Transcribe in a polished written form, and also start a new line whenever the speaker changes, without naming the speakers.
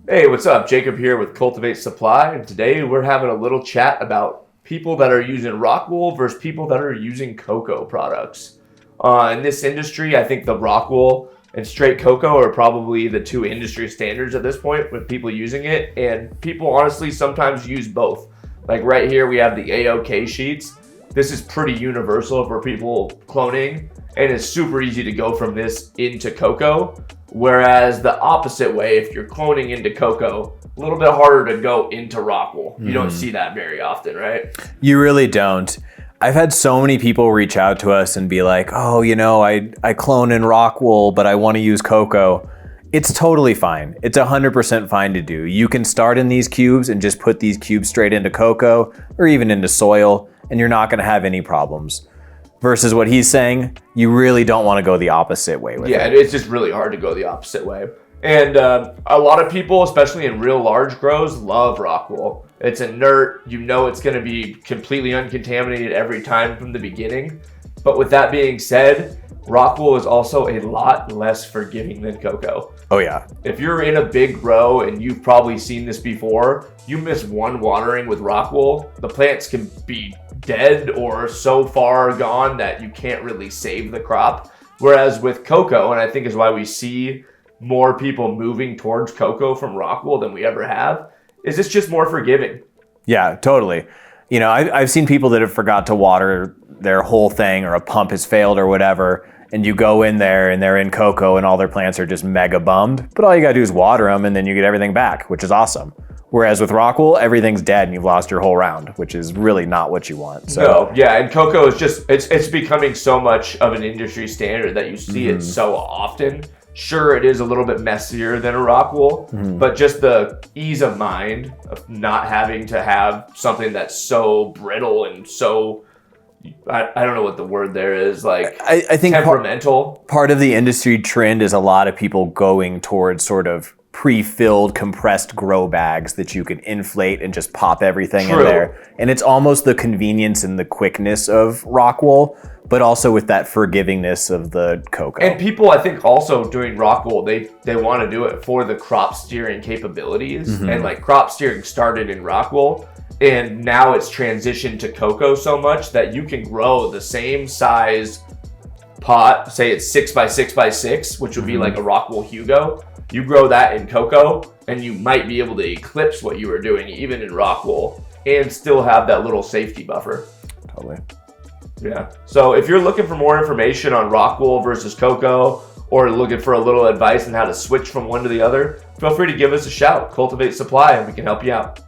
Hey, what's up? Jacob here with Cultivate Supply, and today we're having a little chat about people that are using rockwool versus people that are using coco products. In this industry, I think the rockwool and straight coco are probably the two industry standards at this point with people using it, and people honestly sometimes use both. Like right here, we have the AOK sheets. This is pretty universal for people cloning, and it's super easy to go from this into coco. Whereas the opposite way, if you're cloning into coco, a little bit harder to go into rockwool. You don't see that very often, right?
You really don't. I've had so many people reach out to us and be like, oh, I clone in rockwool, but I want to use coco. It's totally fine. It's 100% fine to do. You can start in these cubes and just put these cubes straight into coco or even into soil, and you're not going to have any problems. Versus what he's saying, you really don't want to go the opposite way with it.
Yeah, it's just really hard to go the opposite way. And a lot of people, especially in real large grows, love rockwool. It's inert. You know it's going to be completely uncontaminated every time from the beginning. But with that being said, rockwool is also a lot less forgiving than coco.
Oh, yeah.
If you're in a big grow, and you've probably seen this before, you miss one watering with rockwool, the plants can be dead or so far gone that you can't really save the crop. Whereas with coco, and I think is why we see more people moving towards coco from rockwool than we ever have, is it's just more forgiving.
Yeah, totally. I've seen people that have forgot to water their whole thing, or a pump has failed or whatever, and you go in there and they're in coco and all their plants are just mega bummed, but all you gotta do is water them and then you get everything back, which is awesome. Whereas with rockwool, everything's dead and you've lost your whole round, which is really not what you want. So
no, yeah, and coco is just, it's becoming so much of an industry standard that you see it so often. Sure, it is a little bit messier than a rockwool, but just the ease of mind of not having to have something that's so brittle and so, I don't know what the word there is, like
I think
temperamental.
Part of the industry trend is a lot of people going towards sort of pre-filled compressed grow bags that you can inflate and just pop everything in there. And it's almost the convenience and the quickness of rockwool, but also with that forgivingness of the coco.
And people, I think, also doing rockwool, they want to do it for the crop steering capabilities. And like crop steering started in rockwool, and now it's transitioned to coco so much that you can grow the same size pot, say it's 6x6x6, which would be like a rockwool Hugo. You grow that in coco, and you might be able to eclipse what you were doing even in rockwool and still have that little safety buffer.
Totally.
Yeah. So if you're looking for more information on rockwool versus coco, or looking for a little advice on how to switch from one to the other, feel free to give us a shout. Cultivate Supply, and we can help you out.